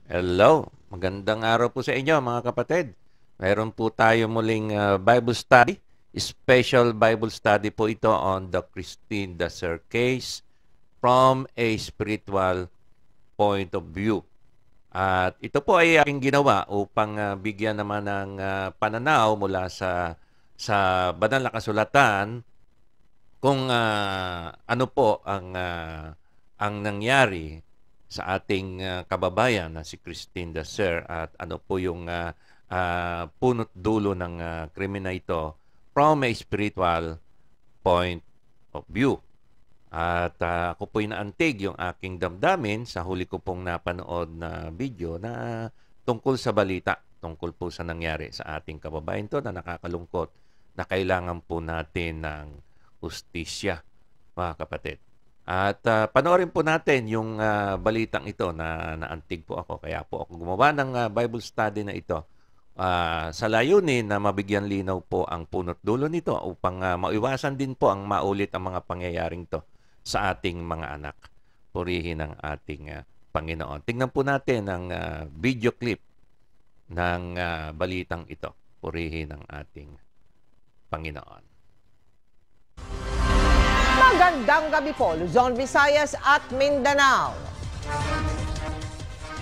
Hello, magandang araw po sa inyo mga kapatid. Meron po tayo muling Bible study. Special Bible study po ito on the Christine Dacer case from a spiritual point of view. At ito po ay aking ginawa upang bigyan naman ng pananaw mula sa banal na kasulatan kung ano po ang nangyari sa ating kababayan na si Christine Dacer at ano po yung punot dulo ng krimen na ito from a spiritual point of view. At ako po'y naantig yung aking damdamin sa huli ko pong napanood na video na tungkol sa balita, tungkol po sa nangyari sa ating kababayan to na nakakalungkot na kailangan po natin ng hustisya, mga kapatid. At panoorin po natin yung balitang ito na naantig po ako. Kaya po ako gumawa ng Bible study na ito sa layunin na mabigyan linaw po ang punot dulo nito upang maiwasan din po ang maulit ang mga pangyayaring to sa ating mga anak. Purihin ang ating Panginoon. Tingnan po natin ang video clip ng balitang ito. Purihin ang ating Panginoon. Magandang gabi po, Luzon, Visayas at Mindanao.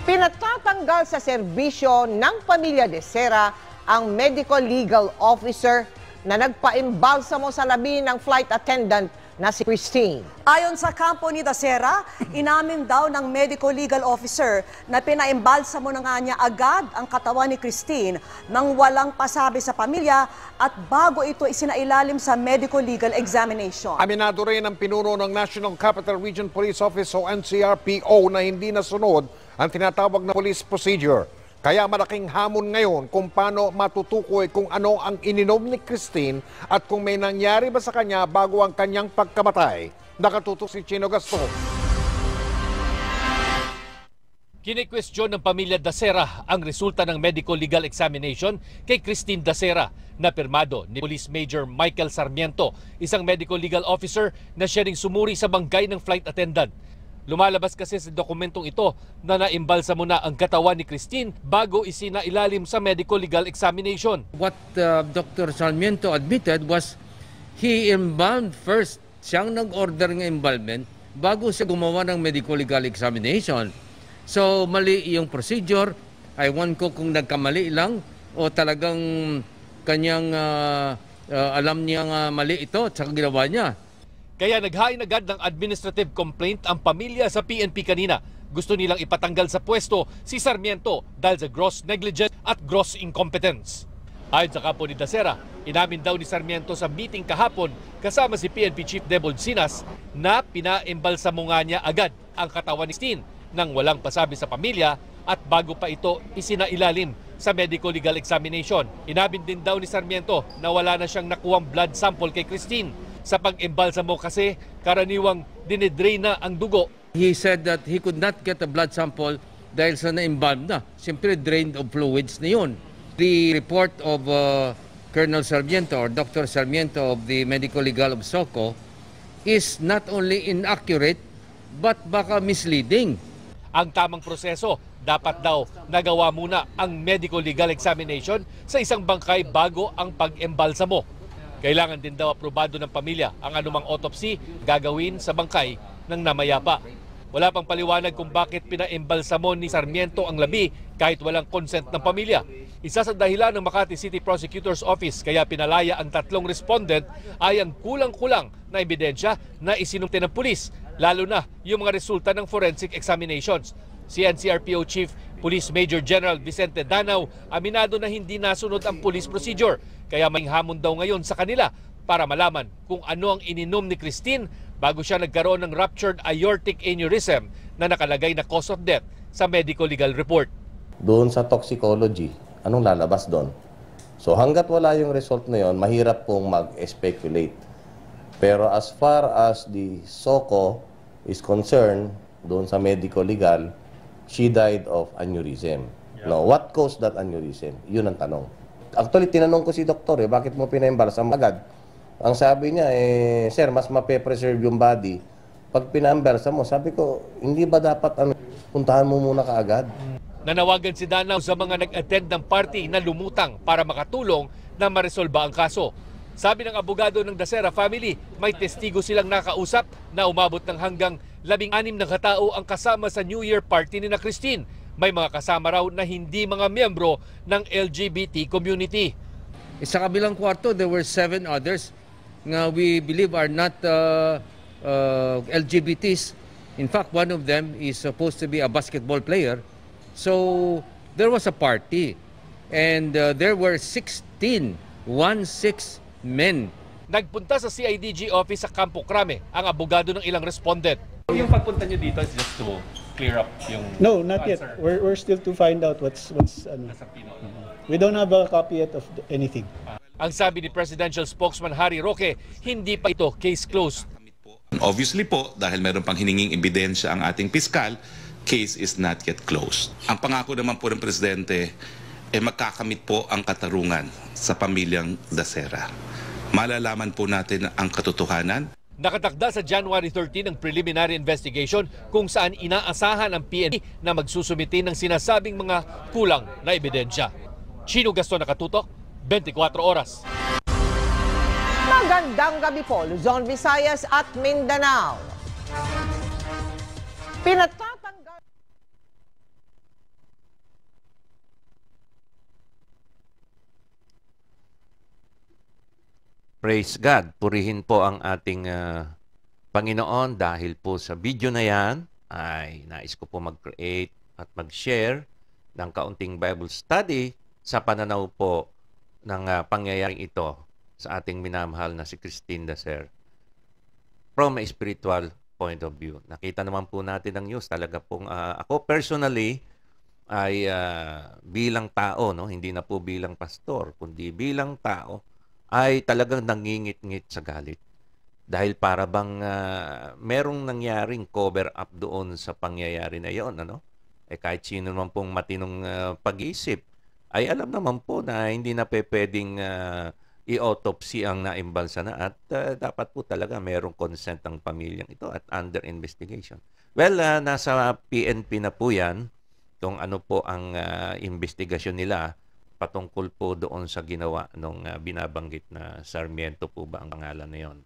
Pinatatanggal sa serbisyo ng pamilya Desera ang medical legal officer na nagpaimbalsamo sa labi ng flight attendant na si Christine. Ayon sa kampo ni Desera, inamin daw ng medical legal officer na pinaimbalsamo na nga niya agad ang katawan ni Christine nang walang pasabi sa pamilya at bago ito isinailalim sa medical legal examination. Aminado rin ang pinuno ng National Capital Region Police Office o NCRPO na hindi nasunod ang tinatawag na police procedure. Kaya malaking hamon ngayon kung paano matutukoy kung ano ang ininom ni Christine at kung may nangyari ba sa kanya bago ang kanyang pagkamatay. Nakatutok si Chino Gaston. Kinikwestiyon ng pamilya Dasera ang resulta ng medical legal examination kay Christine Dasera na pirmado ni Police Major Michael Sarmiento, isang medical legal officer na siya ring sumuri sa bangkay ng flight attendant. Lumalabas kasi sa dokumentong ito na naimbalsamo na ang katawan ni Christine bago isinailalim sa medical legal examination. What Dr. Sarmiento admitted was he embalmed first. Siyang nag-order ng embalmment bago siya gumawa ng medical legal examination. So mali yung procedure. Ewan ko kung nagkamali lang o talagang kanyang alam niyang mali ito at saka ginawa niya. Kaya naghain agad ng administrative complaint ang pamilya sa PNP kanina. Gusto nilang ipatanggal sa pwesto si Sarmiento dahil sa gross negligence at gross incompetence. Ayon sa kampo ni Dasera, inamin daw ni Sarmiento sa meeting kahapon kasama si PNP Chief Debol Sinas na pinaimbalsamo nga niya agad ang katawan ni Christine nang walang pasabi sa pamilya at bago pa ito isinailalim sa medical legal examination. Inamin din daw ni Sarmiento na wala na siyang nakuwang blood sample kay Christine. Sa pag-embalsamo kasi, karaniwang dinidrain na ang dugo. He said that he could not get a blood sample dahil sa na-embalm na. Siyempre drained of fluids na yun. The report of Colonel Sarmiento or Dr. Sarmiento of the Medical Legal of SOCO is not only inaccurate but baka misleading. Ang tamang proseso, dapat daw nagawa muna ang medical legal examination sa isang bangkay bago ang pag-embalsamo. Kailangan din daw aprobado ng pamilya ang anumang autopsy gagawin sa bangkay ng namayapa. Wala pang paliwanag kung bakit pinaimbalsamo ni Sarmiento ang labi kahit walang consent ng pamilya. Isa sa dahilan ng Makati City Prosecutor's Office kaya pinalaya ang tatlong respondent ay ang kulang-kulang na ebidensya na isinumite ng pulis, lalo na yung mga resulta ng forensic examinations. Si NCRPO Chief Police Major General Vicente Danao aminado na hindi nasunod ang police procedure. Kaya may hamon daw ngayon sa kanila para malaman kung ano ang ininom ni Christine bago siya nagkaroon ng ruptured aortic aneurysm na nakalagay na cause of death sa medical legal report. Doon sa toxicology, anong lalabas doon? So hanggat wala yung result na yon, mahirap pong mag-speculate. Pero as far as the SOCO is concerned, doon sa medical legal, she died of aneurysm. No, what caused that aneurysm? Yun ang tanong. Actually, tinanong ko si doktor, bakit mo pinaimbalsam agad? Ang sabi niya, sir, mas mape-preserve yung body pag pinaimbalsam mo. Sabi ko, hindi ba dapat puntahan mo muna kaagad? Nanawagan si Danao sa mga nag-attend ng party na lumutang para makatulong na maresolba ang kaso. Sabi ng abogado ng Dasera family, may testigo silang nakausap na umabot ng hanggang 16 na katao ang kasama sa New Year party ni na Christine. May mga kasama raw na hindi mga miyembro ng LGBT community. Sa kabilang kwarto, there were 7 others nga we believe are not LGBTs. In fact, one of them is supposed to be a basketball player. So there was a party and there were 16 men. Nagpunta sa CIDG office sa Campo Crame ang abogado ng ilang respondent. Yung pagpunta nyo dito is just to clear up yung No, not yet. answer. We're still to find out what's ano. Nasa Pinoy. We don't have a copy yet of anything. Ang sabi ni Presidential Spokesman Harry Roque, hindi pa ito case closed. Obviously po, dahil meron pang hininging ebidensya ang ating piskal, case is not yet closed. Ang pangako naman po ng Presidente, magkakamit po ang katarungan sa pamilyang Dasera. Malalaman po natin ang katotohanan. Nakatakda sa January 13 ang preliminary investigation kung saan inaasahan ang PNP na magsusumiti ng sinasabing mga kulang na ebidensya. Chino Gaston Nakatutok, 24 oras. Magandang gabi po, Luzon, Visayas at Mindanao. Pinatatanggal Praise God. Purihin po ang ating Panginoon dahil po sa video na yan ay nais ko po mag-create at mag-share ng kaunting Bible study sa pananaw po ng pangyayaring ito sa ating minamahal na si Christine Daser from a spiritual point of view. Nakita naman po natin ang news. Talaga pong ako personally ay bilang tao, no? Hindi na po bilang pastor, kundi bilang tao, ay talagang nangingit-ngit sa galit. Dahil para bang merong nangyaring cover up doon sa pangyayari na yon, ano? Kahit sino naman pong matinong pag-iisip, ay alam naman po na hindi na pwedeng i-autopsy ang naimbalsa na at dapat po talaga merong consent ng pamilyang ito at under investigation. Well, nasa PNP na po yan, kung ano po ang investigasyon nila patungkol po doon sa ginawa nung binabanggit na Sarmiento po ba ang pangalan na yon,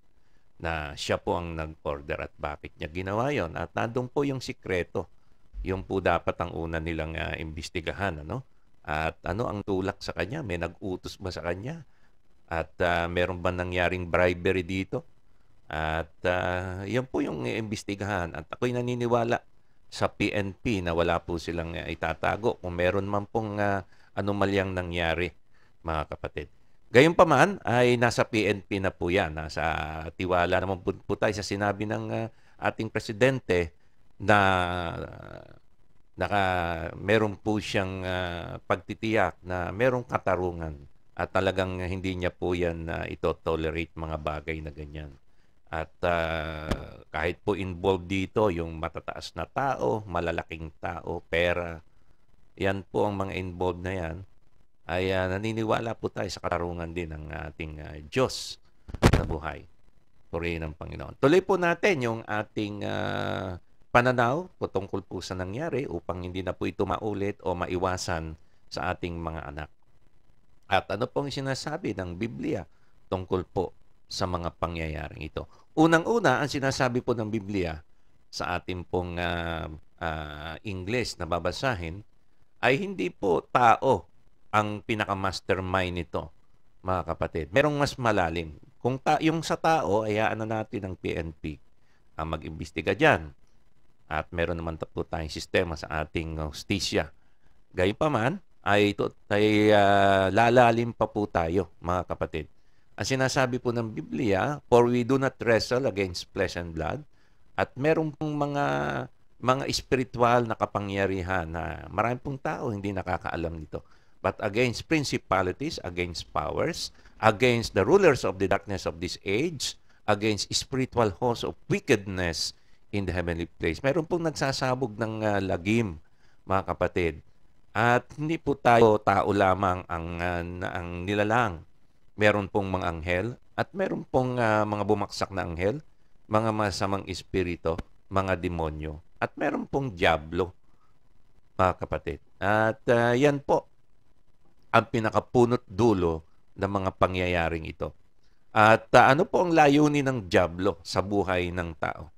na siya po ang nag-order at bakit niya ginawa yon. At nandun po yung sikreto. Yung po dapat ang una nilang imbestigahan, ano? At ano ang tulak sa kanya? May nag-utos ba sa kanya? At meron ba nangyaring bribery dito? At yan po yung imbestigahan. At ako'y naniniwala sa PNP na wala po silang itatago kung meron man pong anomalyang nangyari, mga kapatid. Gayunpaman ay nasa PNP na po yan. Nasa tiwala naman po tayo sa sinabi ng ating presidente na meron po siyang pagtitiyak na merong katarungan at talagang hindi niya po yan ito tolerate mga bagay na ganyan. At kahit po involved dito yung matataas na tao, malalaking tao, pera, yan po ang mga involved na yan, ay naniniwala po tayo sa katarungan din ng ating Diyos na buhay. Purihin ng Panginoon. Tuloy po natin yung ating pananaw tungkol po sa nangyari upang hindi na po ito maulit o maiwasan sa ating mga anak. At ano pong sinasabi ng Biblia tungkol po sa mga pangyayaring ito? Unang-una, ang sinasabi po ng Biblia sa ating pong English na babasahin ay hindi po tao ang pinaka-mastermind nito, mga kapatid. Merong mas malalim. Kung yung sa tao, ayaan na natin ang PNP ang mag-imbestiga dyan. At meron naman po tayong sistema sa ating hustisya. Gayunpaman, ay lalalim pa po tayo, mga kapatid. Ang sinasabi po ng Biblia, for we do not wrestle against flesh and blood, at meron pong mga espiritual na kapangyarihan na marami pong tao hindi nakakaalam nito. But against principalities, against powers, against the rulers of the darkness of this age, against spiritual hosts of wickedness in the heavenly place. Meron pong nagsasabog ng lagim, mga kapatid. At hindi po tayo tao lamang ang nilalang. Meron pong mga anghel at meron pong mga bumaksak na anghel, mga masamang espiritu, mga demonyo. At meron pong diablo, mga kapatid. At yan po ang pinakapunot dulo ng mga pangyayaring ito. At ano po ang layunin ng dyablo sa buhay ng tao?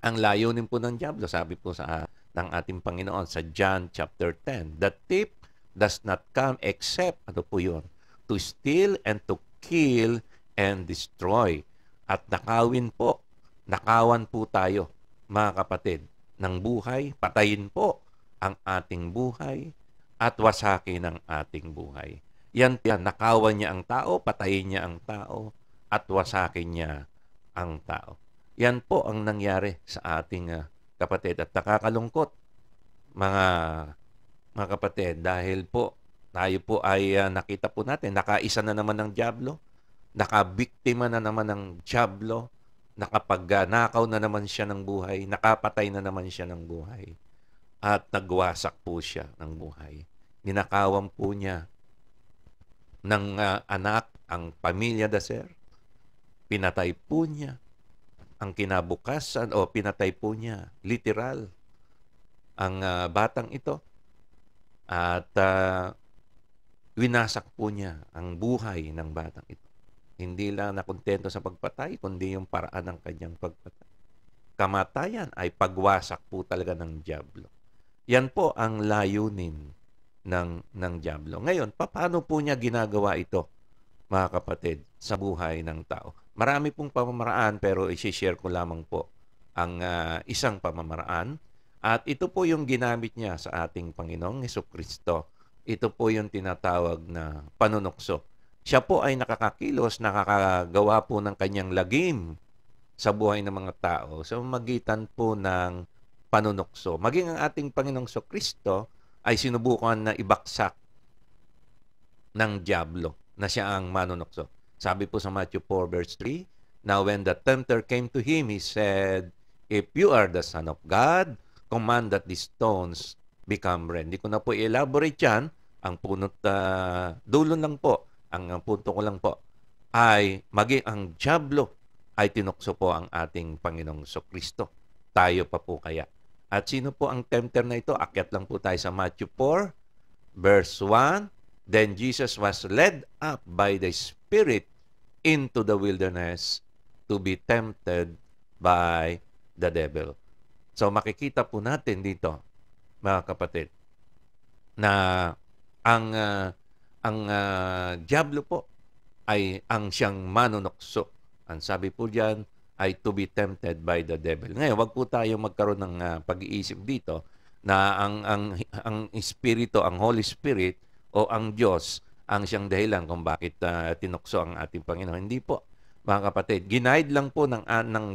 Ang layunin po ng dyablo, sabi po ng ating Panginoon sa John chapter 10, the thief does not come except, ano po yun? To steal and to kill and destroy. At nakawan po tayo, mga kapatid, ng buhay, patayin po ang ating buhay at wasakin ang ating buhay. Yan, nakawan niya ang tao, patayin niya ang tao, at wasakin niya ang tao. Yan po ang nangyari sa ating kapatid. At nakakalungkot, mga kapatid, dahil po tayo po ay nakita po natin, nakaisa na naman ng dyablo, nakabiktima na naman ng dyablo, nakapagnakaw na naman siya ng buhay, nakapatay na naman siya ng buhay, at nagwasak po siya ng buhay. Ninakawan po niya ng anak ang pamilya Daser, pinatay po niya ang kinabukasan o pinatay po niya, literal, ang batang ito, at winasak po niya ang buhay ng batang ito. Hindi lang nakontento sa pagpatay, kundi yung paraan ng kanyang pagpatay. Kamatayan ay pagwasak po talaga ng dyablo. Yan po ang layunin ng dyablo. Ngayon, paano po niya ginagawa ito, mga kapatid, sa buhay ng tao? Marami pong pamamaraan, pero isi-share ko lamang po ang isang pamamaraan. At ito po yung ginamit niya sa ating Panginoong Hesukristo. Ito po yung tinatawag na panunukso. Siya po ay nakakakilos, nakakagawa po ng kanyang lagim sa buhay ng mga tao sa magitan po ng panunukso. Maging ang ating Panginoong Hesukristo ay sinubukan na ibaksak ng dyablo na siya ang manunukso. Sabi po sa Matthew 4 verse 3, now when the tempter came to him, he said, if you are the Son of God, command that these stones become bread. Hindi ko na po i-elaborate yan. Ang punot dulo lang po, ang punto ko lang po, ay maging ang dyablo ay tinukso po ang ating Panginoong Hesukristo. Tayo pa po kaya. At sino po ang tempter na ito? Akyat lang po tayo sa Matthew 4, verse 1. Then Jesus was led up by the Spirit into the wilderness to be tempted by the devil. So makikita po natin dito, mga kapatid, na ang dyablo po ay ang siyang manunukso. Ang sabi po diyan ay to be tempted by the devil. Ngayon, wag po tayo magkaroon ng pag-iisip dito na ang Espiritu, ang Holy Spirit o ang Diyos ang siyang dahilan kung bakit tinukso ang ating Panginoon. Hindi po, mga kapatid. Ginaid lang po ng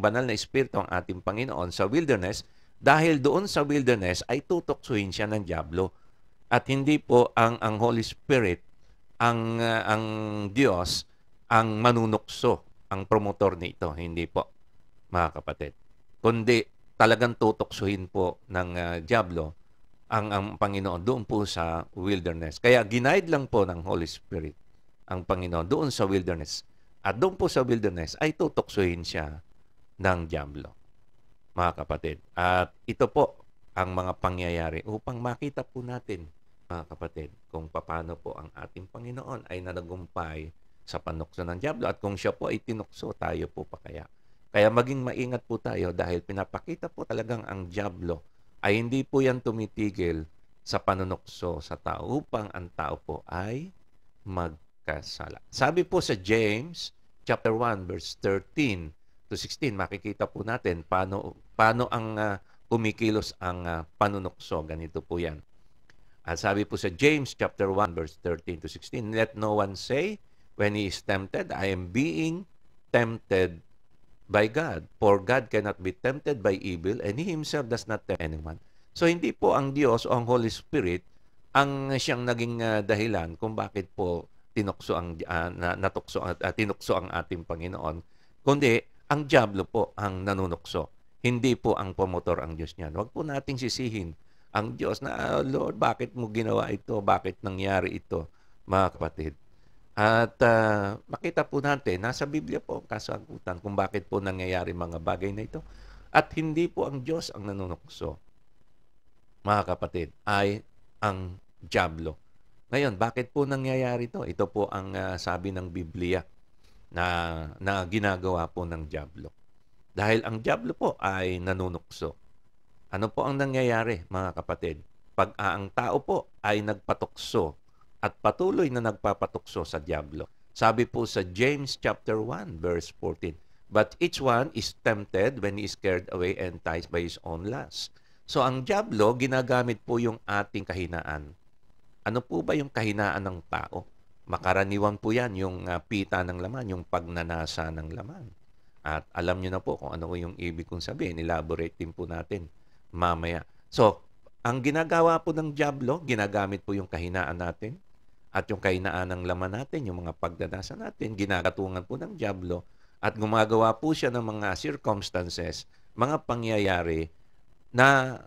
banal na Espiritu ang ating Panginoon sa wilderness dahil doon sa wilderness ay tutuksuhin siya ng dyablo. At hindi po ang Holy Spirit, ang Diyos, ang manunukso, ang promotor nito. Hindi po, mga kapatid. Kundi talagang tutuksuhin po ng dyablo ang Panginoon doon po sa wilderness. Kaya ginaid lang po ng Holy Spirit ang Panginoon doon sa wilderness. At doon po sa wilderness ay tutuksuhin siya ng dyablo, mga kapatid. At ito po ang mga pangyayari upang makita po natin, mga kapatid, kung paano po ang ating Panginoon ay nanagumpay sa panukso ng dyablo. At kung siya po ay tinukso, tayo po pa kaya. Kaya maging maingat po tayo dahil pinapakita po talagang ang dyablo ay hindi po yan tumitigil sa panunukso sa tao upang ang tao po ay magkasala. Sabi po sa James chapter 1 verse 13 to 16, makikita po natin paano ang kumikilos ang panunukso. Ganito po yan. At sabi po sa James chapter 1 verse 13 to 16, let no one say when he is tempted, I am being tempted by God. For God cannot be tempted by evil, and He Himself does not tempt anyone. So, hindi po ang Diyos o ang Holy Spirit ang siyang naging dahilan kung bakit po tinukso ang ating Panginoon. Kundi, ang dyablo po ang nanunukso. Hindi po ang promotor ang Diyos niyan. Huwag po nating sisihin ang Diyos na, Lord, bakit mo ginawa ito? Bakit nangyari ito, mga kapatid? At makita po natin, nasa Biblia po ang kasagutan kung bakit po nangyayari mga bagay na ito. At hindi po ang Diyos ang nanunukso, mga kapatid, ay ang dyablo. Ngayon, bakit po nangyayari ito? Ito po ang sabi ng Biblia na ginagawa po ng dyablo. Dahil ang dyablo po ay nanunukso. Ano po ang nangyayari, mga kapatid? Pag ang tao po ay nagpatukso at patuloy na nagpapatukso sa dyablo. Sabi po sa James chapter 1 verse 14, "But each one is tempted when he is carried away and enticed by his own lust." So ang dyablo, ginagamit po yung ating kahinaan. Ano po ba yung kahinaan ng tao? Makaraniwan po yan, yung pita ng laman, yung pagnanasa ng laman. At alam nyo na po kung ano yung ibig kong sabihin. Elaborate din po natin mamaya. So, ang ginagawa po ng dyablo, ginagamit po yung kahinaan natin at yung kahinaan ng laman natin, yung mga pagnanasa natin, ginagatungan po ng dyablo at gumagawa po siya ng mga circumstances, mga pangyayari na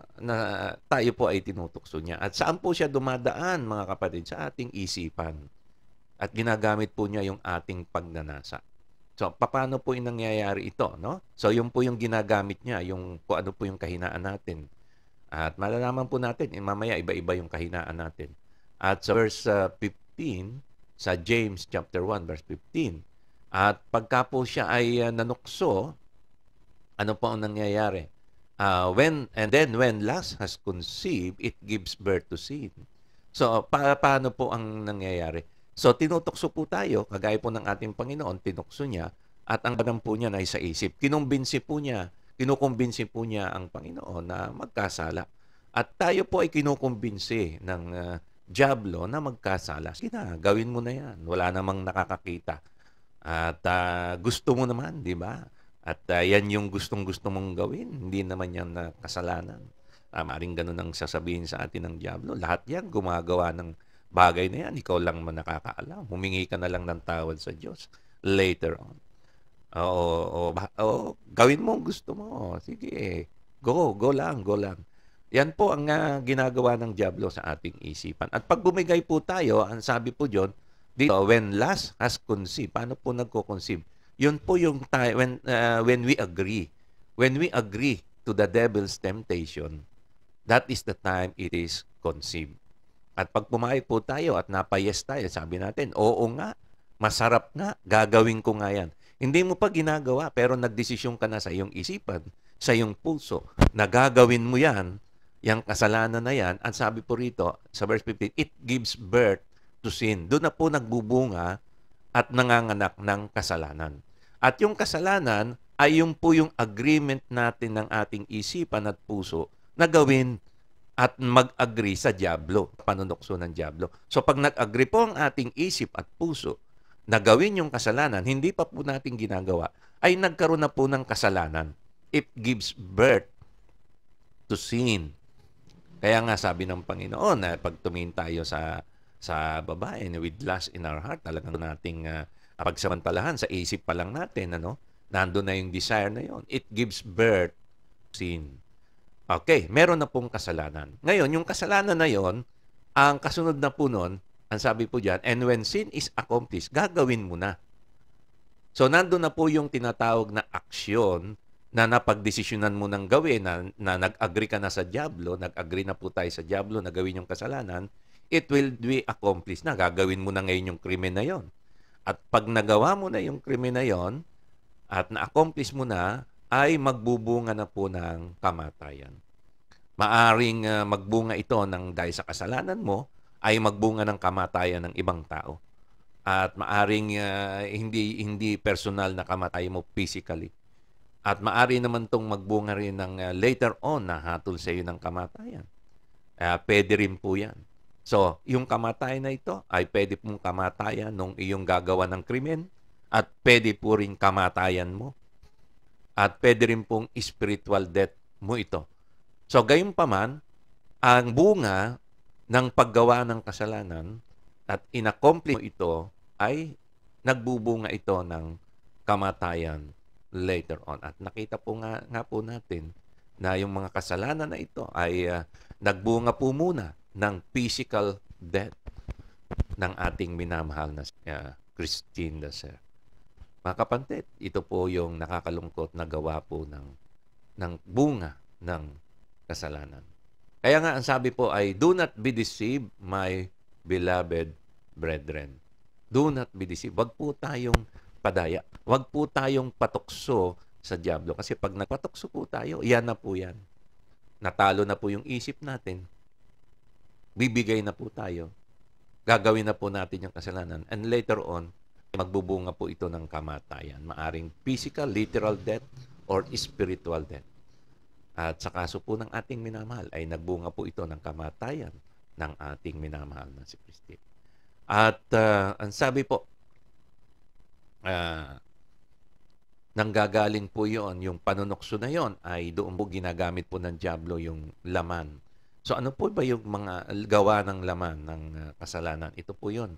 tayo po ay tinutukso niya. At saan po siya dumadaan, mga kapatid? Sa ating isipan. At ginagamit po niya yung ating pagnanasa. So, paano po yung nangyayari ito, no? So, yun po yung ginagamit niya, yung kung ano po yung kahinaan natin. At malalaman po natin, mamaya iba-iba yung kahinaan natin. At sa verse 15, sa James chapter 1, verse 15, at pagka po siya ay nanukso, ano po ang nangyayari? When lust has conceived, it gives birth to sin. So, paano po ang nangyayari? So, tinutukso po tayo, kagaya po ng ating Panginoon, tinukso niya, at ang ganun po niya na sa isip. Kinukumbinsi po niya ang Panginoon na magkasala. At tayo po ay kinukumbinsi ng dyablo na magkasala. Sige na, gawin mo na yan. Wala namang nakakakita. At gusto mo naman, di ba? At yan yung gustong-gusto mong gawin. Hindi naman yan na kasalanan. Maring ganun ang sasabihin sa atin ng dyablo. Lahat yan, gumagawa ng bagay na yan. Ikaw lang man nakakaalam. Humingi ka na lang ng tawad sa Diyos later on. Gawin mo ang gusto mo. Sige, go lang. Yan po ang ginagawa ng dyablo sa ating isipan. At pag bumigay po tayo, ang sabi po dyan, dito, when lust has conceived, paano po nagko-conceive? Yun po yung time when we agree. When we agree to the devil's temptation, that is the time it is conceived. At pag pumayag po tayo at napayes tayo, sabi natin, oo nga, masarap nga, gagawin ko nga yan. Hindi mo pa ginagawa, pero nagdesisyon ka na sa iyong isipan, sa iyong puso, na gagawin mo yan, yung kasalanan na yan. At sabi po rito, sa verse 15, it gives birth to sin. Doon na po nagbubunga at nanganganak ng kasalanan. At yung kasalanan ay yung po yung agreement natin ng ating isipan at puso na gawin at mag-agree sa dyablo, panunukso ng dyablo. So pag nag-agree po ang ating isip at puso na gawin yung kasalanan, hindi pa po natin ginagawa, ay nagkaroon na po ng kasalanan. It gives birth to sin. Kaya nga sabi ng Panginoon na pag tumingin tayo sa babae with lust in our heart, talagang nating pagsamantalahan sa isip pa lang natin, nandun na yung desire na yon. It gives birth to sin. Okay, meron na pong kasalanan. Ngayon, yung kasalanan na yon, ang kasunod na po nun, ang sabi po dyan, and when sin is accomplished, gagawin mo na. So, nandun na po yung tinatawag na aksyon na napagdesisyonan mo ng gawin, na nag-agree ka na sa dyablo, nag-agree na po tayo sa dyablo na gawin yung kasalanan, it will be accomplished na. Gagawin mo na ngayon yung krimen na yon. At pag nagawa mo na yung krimen na yon, at na-accomplish mo na, ay magbubunga na po ng kamatayan. Maaring magbunga ito dahil sa kasalanan mo, ay magbunga ng kamatayan ng ibang tao. At maaring hindi personal na kamatayan mo physically. At maari naman itong magbunga rin ng later on na hatol sa iyo ng kamatayan. Pwede rin po yan. So, yung kamatayan na ito ay pwede pong kamatayan nung iyong gagawa ng krimen at pwede po rin kamatayan mo. At pwede rin pong spiritual death mo ito. So, gayon pa man, ang bunga ng paggawa ng kasalanan at inaccomplish mo ito ay nagbubunga ito ng kamatayan later on. At nakita po nga po natin na yung mga kasalanan na ito ay nagbunga po muna ng physical death ng ating minamahal na Christine Dacer. Mga kapatid, ito po yung nakakalungkot na gawa po ng bunga ng kasalanan. Kaya nga, ang sabi po ay, do not be deceived, my beloved brethren. Do not be deceived. Wag po tayong padaya. Wag po tayong patukso sa dyablo. Kasi pag nagpatukso po tayo, yan na po yan. Natalo na po yung isip natin. Bibigay na po tayo. Gagawin na po natin yung kasalanan. And later on, magbubunga po ito ng kamatayan. Maaring physical, literal death, or spiritual death. At sa kaso po ng ating minamahal, ay nagbunga po ito ng kamatayan ng ating minamahal na si Kristi. At ang sabi po, nanggagaling po yon, yung panunokso na yon, ay doon po ginagamit po ng dyablo yung laman. So ano po ba yung mga gawa ng laman ng kasalanan? Ito po yon.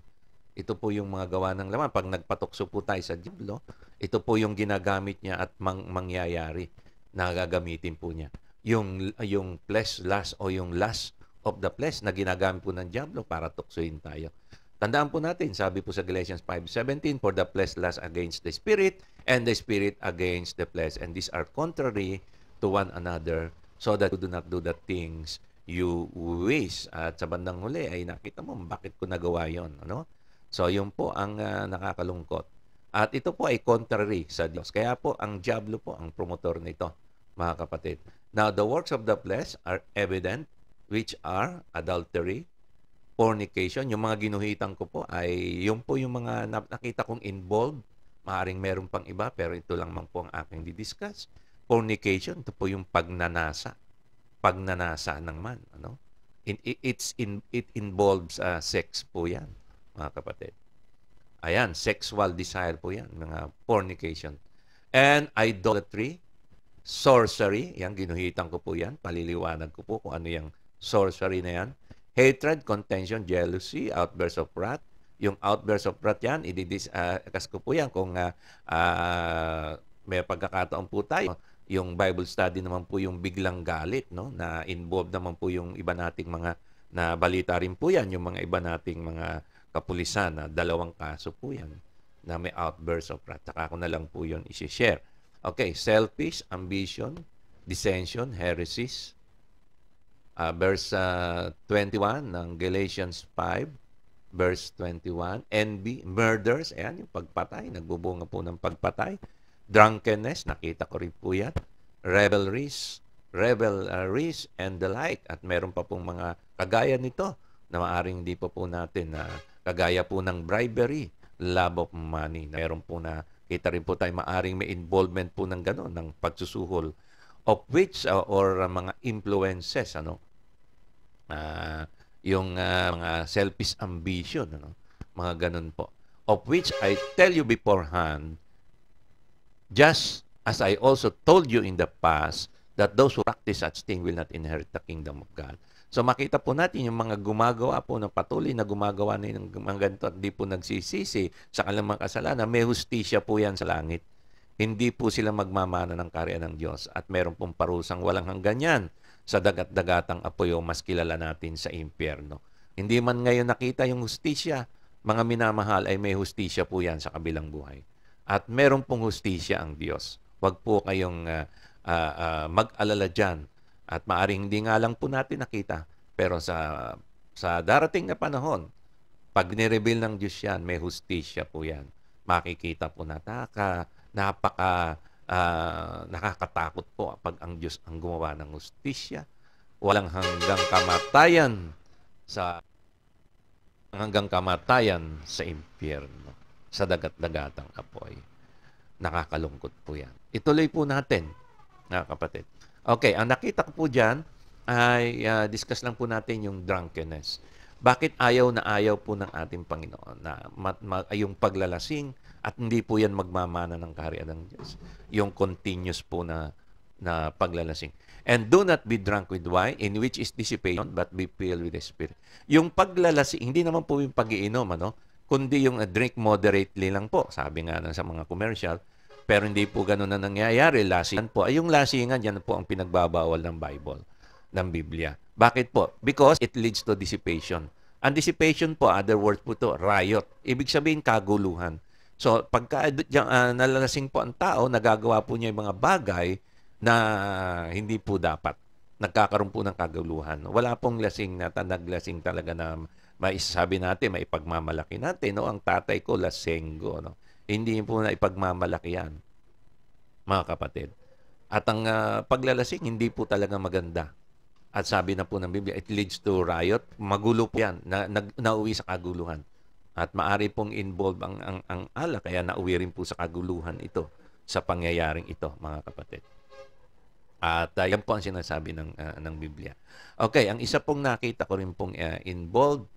Ito po yung mga gawa ng laman. Pag nagpatukso po tayo sa dyablo, ito po yung ginagamit niya at mangyayari na gagamitin po niya. Yung flesh lust o yung lust of the flesh na ginagamit po ng dyablo para tuksuin tayo. Tandaan po natin, sabi po sa Galatians 5:17, for the flesh lusts against the spirit, and the spirit against the flesh. And these are contrary to one another, so that you do not do the things you wish. At sa bandang huli ay nakita mo, bakit ko nagawa yon, ano? So, yun po ang nakakalungkot. At ito po ay contrary sa Diyos. Kaya po, ang dyablo po ang promotor nito, mga kapatid. Now, the works of the flesh are evident, which are adultery, fornication. Yung mga ginuhitan ko po ay yung po yung mga nakita kong involved. Maaring meron pang iba, pero ito lang man po ang aking didiscuss. Fornication, ito po yung pagnanasa. Pagnanasa ng man. Ano? It involves sex po yan, mga kapatid. Ayan, sexual desire po yan, mga fornication. And idolatry, sorcery, yan, ginuhitan ko po yan, paliliwanag ko po kung ano yung sorcery na yan. Hatred, contention, jealousy, outbursts of wrath. Yung outbursts of wrath yan, ididiscuss ko po yan kung may pagkakataon po tayo. Yung Bible study naman po yung biglang galit, no? Na involved naman po yung iba nating mga, na balita rin po yan, yung mga iba nating mga kapulisan na 2 kaso po yan na may outburst of wrath. Saka ko na lang po yun isi-share. Okay, selfish, ambition, dissension, heresies. Verse 21 ng Galatians 5, verse 21. Envy, murders, ayan, yung pagpatay, nagbubunga po ng pagpatay. Drunkenness, nakita ko rin po yan. Revelries, and the like. At meron pa pong mga kagaya nito na maaring di pa po natin na kagaya po ng bribery, love of money. Meron po na, kita rin po tayo, maaring may involvement po ng gano'n, ng pagsusuhol, of which, or mga influences, ano, yung mga selfish ambition, ano, mga gano'n po. Of which I tell you beforehand, just as I also told you in the past, that those who practice such thing will not inherit the kingdom of God. So makita po natin yung mga gumagawa po ng patuloy na gumagawa ng mga ganito at di po nagsisisi sa kanilang mga kasalanan, may hustisya po yan sa langit. Hindi po sila magmamana ng kaharian ng Diyos at meron pong parusang walang hanggan yan sa dagat-dagatang apoy o mas kilala natin sa impyerno. Hindi man ngayon nakita yung hustisya, mga minamahal, ay may hustisya po yan sa kabilang buhay. At meron pong hustisya ang Diyos. Huwag po kayong mag-alala dyan. At maaring hindi nga lang po natin nakita. Pero sa darating na panahon, pag nireveal ng Diyos yan, may hustisya po yan. Makikita po na nakakatakot po pag ang Diyos ang gumawa ng hustisya. Walang hanggang kamatayan sa impyerno, sa dagat-dagatang apoy. Nakakalungkot po yan. Ituloy po natin, mga kapatid. Okay, ang nakita ko po dyan ay discuss lang po natin yung drunkenness. Bakit ayaw na ayaw po ng ating Panginoon na yung paglalasing at hindi po yan magmamana ng kaharian ng Diyos. Yung continuous po na paglalasing. And do not be drunk with wine, in which is dissipation, but be filled with the Spirit. Yung paglalasing, hindi naman po yung pag-iinom, ano? Kundi yung drink moderately lang po. Sabi nga sa mga commercial, pero hindi po ganun na nangyayari. Lasingan po. Ay, yung lasingan, yan po ang pinagbabawal ng Bible, ng Biblia. Bakit po? Because it leads to dissipation. Ang dissipation po, other words po to, riot. Ibig sabihin, kaguluhan. So, pagka nalalasing po ang tao, nagagawa po niya yung mga bagay na hindi po dapat. nagkakaroon po ng kaguluhan. Wala pong lasing na naglasing talaga na maisasabi natin, maipagmamalaki natin. No? Ang tatay ko, lasenggo. No? Hindi po na ipagmamalaki yan, mga kapatid. At ang paglalasing, hindi po talaga maganda. At sabi na po ng Biblia, it leads to riot. Magulo po yan, nauwi sa kaguluhan. At maari pong involve ang alak, kaya nauwi rin po sa kaguluhan ito, sa pangyayaring ito, mga kapatid. At yan po ang sinasabi ng Biblia. Okay, ang isa pong nakita ko rin pong involved,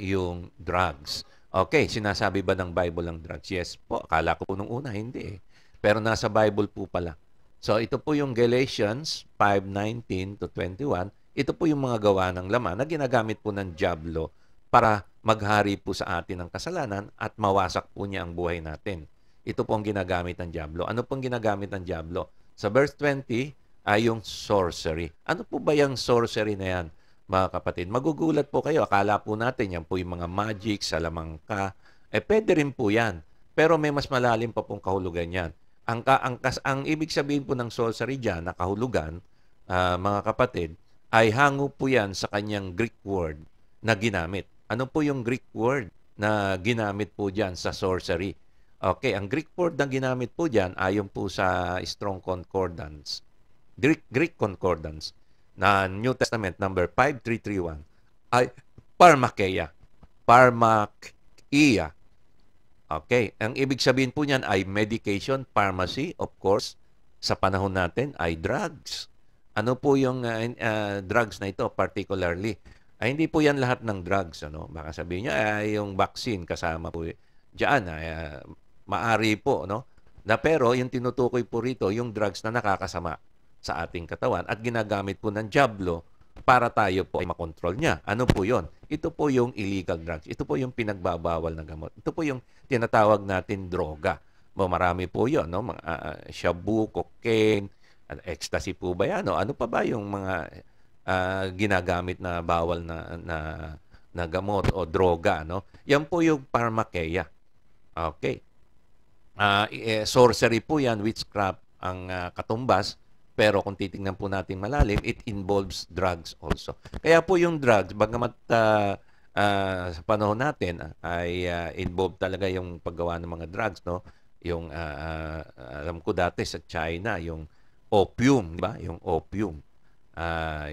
yung drugs. Okay, sinasabi ba ng Bible ang drugs? Yes po, akala ko po nung una, hindi eh. Pero nasa Bible po pala. So, ito po yung Galatians 5:19 to 21. Ito po yung mga gawa ng laman na ginagamit po ng dyablo para maghari po sa atin ng kasalanan at mawasak po niya ang buhay natin. Ito po ang ginagamit ng dyablo. Ano pong ginagamit ng dyablo? Sa verse 20 ay yung sorcery. Ano po ba yung sorcery na yan, mga kapatid? Magugulat po kayo. Akala po natin yan po yung mga magic, salamangka. Pwede rin po yan. Pero may mas malalim pa pong kahulugan yan. Ang ibig sabihin po ng sorcery dyan, na kahulugan, mga kapatid, ay hango po yan sa kanyang Greek word na ginamit. Ano po yung Greek word na ginamit po dyan sa sorcery? Okay, ang Greek word na ginamit po dyan, ayon po sa Strong Concordance, Greek Concordance, na New Testament number 5331, ay pharmakeia. Pharmakeia. Okay, ang ibig sabihin po niyan ay medication, pharmacy, of course, sa panahon natin ay drugs. Ano po yung drugs na ito particularly? Ay hindi po yan lahat ng drugs, ano? Baka sabihin niyo ay yung vaccine kasama po diyan, maari po, no? Pero yung tinutukoy po rito yung drugs na nakakasama sa ating katawan at ginagamit po ng dyablo para tayo po ay makontrol niya. Ano po yon? Ito po yung illegal drugs. Ito po yung pinagbabawal na gamot. Ito po yung tinatawag natin droga. Marami po yon, no? Shabu, cocaine, ecstasy po ba yan? No? Ano pa ba yung mga ginagamit na bawal na gamot o droga, no? Yan po yung pharmakeia. Okay. Sorcery po yan, witchcraft ang katumbas. Pero kung titingnan po natin malalim, it involves drugs also. Kaya po yung drugs, bagamat sa panahon natin ay involved talaga yung paggawa ng mga drugs, no? Yung alam ko dati sa China, yung opium, di ba? Yung opium.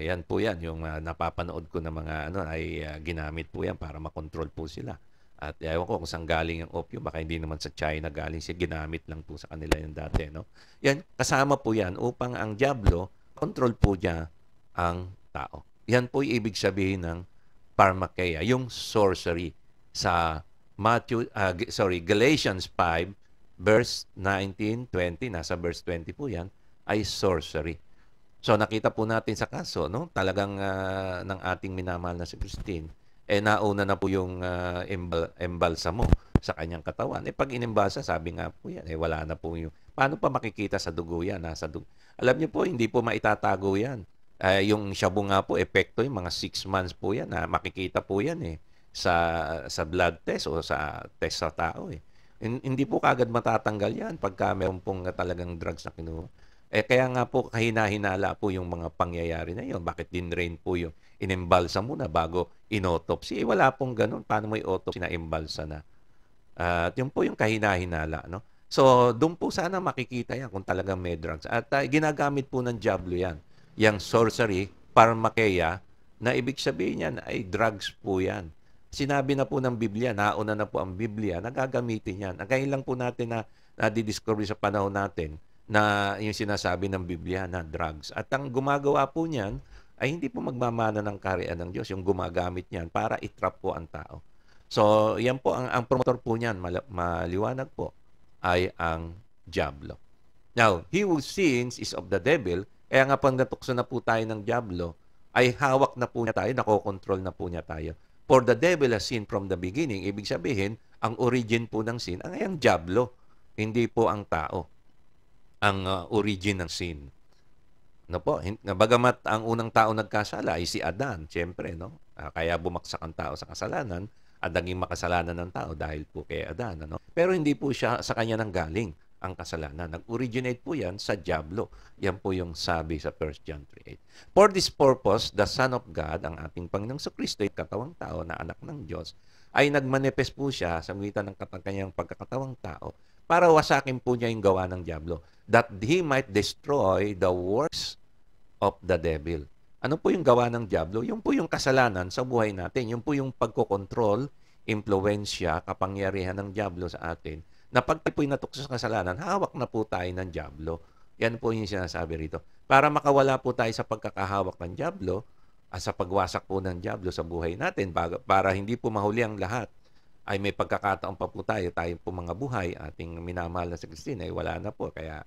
Yan po yan, yung napapanood ko na mga ay ginamit po yan para makontrol po sila. At ewan ko kung saan galing yung opium, baka hindi naman sa China galing siya, ginamit lang po sa kanila yung dati, no? Yan, kasama po yan upang ang dyablo, control po niya ang tao. Yan po yung ibig sabihin ng pharmakeia, yung sorcery. Sa Galatians 5, verse 19, 20, nasa verse 20 po yan, ay sorcery. So nakita po natin sa kaso, no? Talagang ng ating minamahal na si Christine, nauna na po yung embalsamo sa kanyang katawan. Pag inimbalsa, sabi nga po yan, wala na po yung... Paano pa makikita sa dugo yan? Nasa dugo. Alam niyo po, hindi po maitatago yan. Yung shabu nga po, epekto yung mga 6 months po yan. Makikita po yan sa blood test o sa test sa tao. Hindi po kagad matatanggal yan pagka meron pong talagang drugs na kinuha. Kaya nga po, kahina-hinala po yung mga pangyayari na yun. Bakit dinrain po yung inimbalsa muna bago inautopsy? Wala pong ganun. Paano may autopsy na imbalsa na? At yun po yung kahina-hinala, no? So, doon po sana makikita yan kung talagang may drugs. At ginagamit po ng dyablo yan. Yang sorcery, pharmakeia, na ibig sabihin yan ay drugs po yan. Sinabi na po ng Biblia, nauna na po ang Biblia, nagagamitin yan. Ngayon lang po natin na nadidiscover sa panahon natin na yung sinasabi ng Biblia na drugs. At ang gumagawa po niyan ay hindi po magmamana ng kaharian ng Diyos, yung gumagamit niyan para itrap po ang tao. So, yan po, ang promotor po niyan, maliwanag po, ay ang dyablo. Now, he who sins is of the devil, kaya nga pang natukso na po tayo ng dyablo, ay hawak na po niya tayo, nakokontrol na po niya tayo. For the devil has sinned from the beginning, ibig sabihin, ang origin po ng sin, ang dyablo, hindi po ang tao. Ang origin ng sin. No po, bagamat ang unang tao nagkasala ay si Adan, siyempre, no? Kaya bumaksak ang tao sa kasalanan at naging makasalanan ng tao dahil po kay Adan, ano? Pero hindi po siya sa kanya nang galing ang kasalanan. Nag-originate po yan sa dyablo. Yan po yung sabi sa 1 John 3:8. For this purpose, the Son of God, ang ating Panginoong Kristo, katawang tao na anak ng Diyos, ay nagmanifest po siya sa magitan ng kanyang pagkakatawang tao para wasakin po niya yung gawa ng dyablo, that he might destroy the works of the devil. Ano po yung gawa ng dyablo? Yung po yung kasalanan sa buhay natin. Yung po yung pagkokontrol, impluwensya, kapangyarihan ng dyablo sa atin, na pag tayo po'y natukso sa kasalanan, hawak na po tayo ng dyablo. Yan po yung sinasabi rito. Para makawala po tayo sa pagkakahawak ng dyablo, sa pagwasak po ng dyablo sa buhay natin, para hindi po mahuli ang lahat, ay may pagkakataon pa po tayo po mga buhay, ating minamahal na si Christine, ay wala na po. Kaya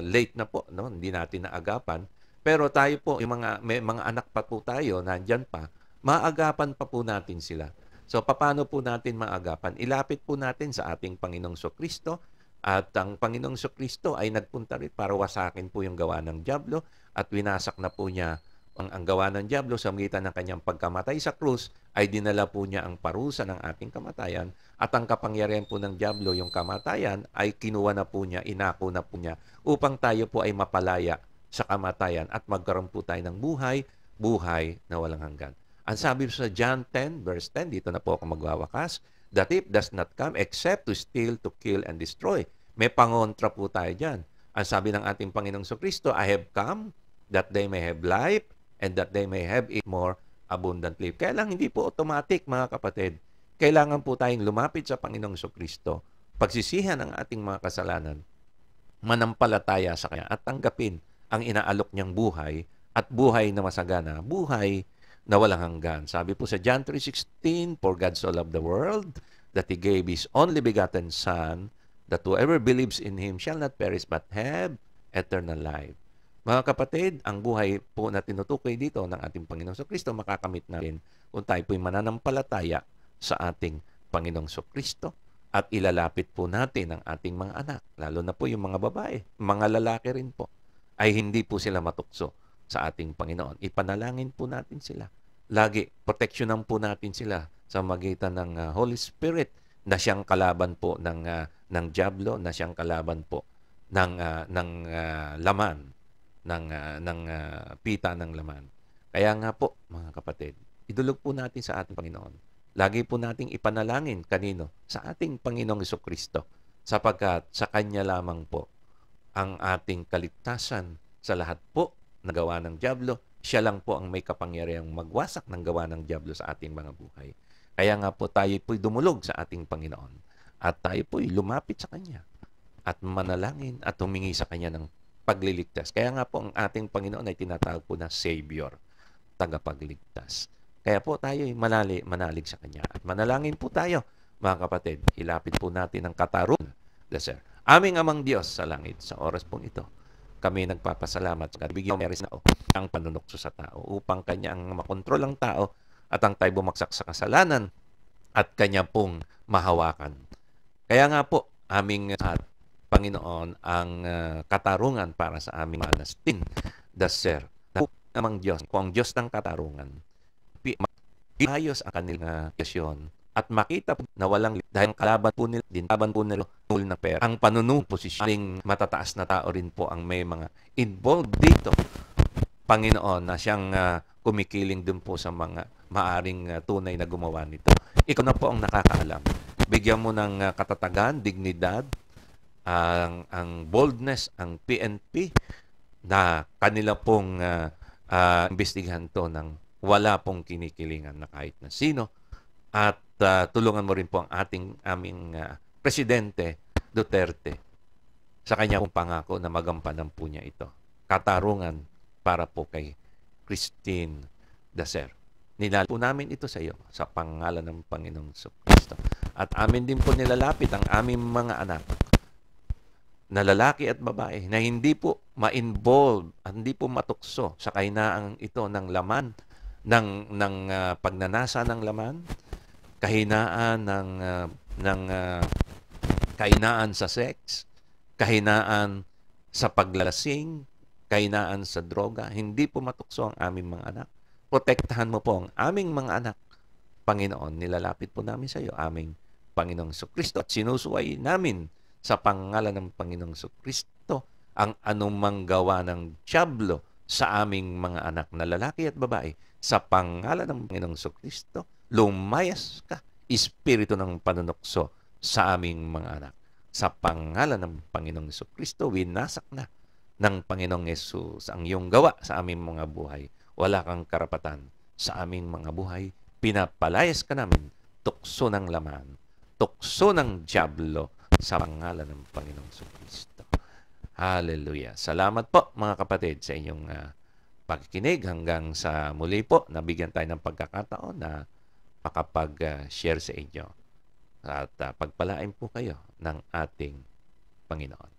late na po, no? Hindi natin naagapan. Pero tayo po, may mga anak pa po tayo, nandyan pa, maagapan pa po natin sila. So, paano po natin maagapan? Ilapit po natin sa ating Panginoong Kristo, at ang Panginoong Kristo ay nagpunta rin para wasakin po yung gawa ng dyablo, at winasak na po niya ang gawa ng dyablo sa magitan ng kanyang pagkamatay sa krus, ay dinala po niya ang parusa ng ating kamatayan, at ang kapangyarihan po ng dyablo, yung kamatayan, ay kinuha na po niya, inako na po niya, upang tayo po ay mapalaya sa kamatayan at magkaroon po tayo ng buhay na walang hanggan. Ang sabi sa John 10, verse 10, dito na po ako magwawakas, the thief does not come except to steal, to kill, and destroy. May pangontra po tayo dyan. Ang sabi ng ating Panginoong Kristo, I have come that they may have life and that they may have it more abundantly. Kaya lang hindi po automatic, mga kapatid. Kailangan po tayong lumapit sa Panginoong Kristo, pagsisihan ang ating mga kasalanan, manampalataya sa Kanya at tanggapin ang inaalok niyang buhay at buhay na masagana, buhay na walang hanggan. Sabi po sa John 3:16, for God so loved the world that He gave His only begotten Son, that whoever believes in Him shall not perish but have eternal life. Mga kapatid, ang buhay po na tinutukoy dito ng ating Panginoong Kristo, makakamit natin kung tayo po'y mananampalataya sa ating Panginoong Kristo at ilalapit po natin ang ating mga anak, lalo na po yung mga babae, mga lalaki rin po, ay hindi po sila matukso sa ating Panginoon. Ipanalangin po natin sila. Lagi, proteksyonan po natin sila sa magitan ng Holy Spirit na siyang kalaban po ng dyablo, na siyang kalaban po ng laman, ng pita ng laman. Kaya nga po, mga kapatid, idulog po natin sa ating Panginoon. Lagi po nating ipanalangin kanino? Sa ating Panginoong Kristo, sapagkat sa Kanya lamang po ang ating kaligtasan sa lahat po na gawa ng dyablo. Siya lang po ang may kapangyarihang magwasak ng gawa ng dyablo sa ating mga buhay. Kaya nga po tayo po'y dumulog sa ating Panginoon at tayo po'y lumapit sa Kanya at manalangin at humingi sa Kanya ng pagliligtas. Kaya nga po ang ating Panginoon ay tinatawag po na Savior, tagapagligtas. Kaya po tayo ay manalig sa Kanya at manalangin po tayo, mga kapatid. Ilapit po natin ang katarungan. Sir, aming Amang Diyos sa langit, sa oras pong ito, kami nagpapasalamat sa bigyan meris na ang panunokso sa tao upang Kanya ang makontrol ang tao at ang tayo bumagsak sa kasalanan at Kanya pong mahawakan. Kaya nga po, aming Panginoon ang katarungan para sa aming manastin. Sir, namang Diyos, kung ang Diyos ng katarungan, ayos ang kanilang kasyon at makita po na walang dahil kalaban po nila, dinlaban po nila na pera. Ang panunong posisyoning matataas na tao rin po ang may mga involved dito, Panginoon, na siyang kumikiling dun po sa mga maaring tunay na gumawa nito. Ikaw na po ang nakakaalam. Bigyan mo ng katatagan, dignidad, ang boldness, ang PNP na kanila pong imbestigahan to ng wala pong kinikilingan na kahit na sino. At tulungan mo rin po ang aming Presidente Duterte sa kanya pong pangako na magampanan po niya ito. Katarungan para po kay Christine Dacer. Nilalapitan po namin ito sa iyo sa pangalan ng Panginoong Kristo. At amin din po nilalapit ang aming mga anak na lalaki at babae na hindi po ma-involve, hindi po matukso sa kahinaan ito ng laman, ng pagnanasa ng laman, kahinaan ng kahinaan sa sex, kahinaan sa paglalasing, kahinaan sa droga. Hindi po matukso ang aming mga anak. Protektahan mo po ang aming mga anak. Panginoon, nilalapit po namin sa iyo aming Panginoong Kristo at sinusuway namin sa pangalan ng Panginoong Kristo ang anumang gawa ng dyablo sa aming mga anak na lalaki at babae. Sa pangalan ng Panginoong Kristo, lumayas ka, espiritu ng panunukso sa aming mga anak. Sa pangalan ng Panginoong Kristo, winasak na ng Panginoong Yesus ang iyong gawa sa aming mga buhay. Wala kang karapatan sa aming mga buhay. Pinapalayas ka namin, tukso ng laman, tukso ng dyablo sa pangalan ng Panginoong Kristo. Hallelujah. Salamat po mga kapatid sa inyong pagkikinig. Hanggang sa muli po, nabigyan tayo ng pagkakataon na makapag-share sa inyo. At pagpalain po kayo ng ating Panginoon.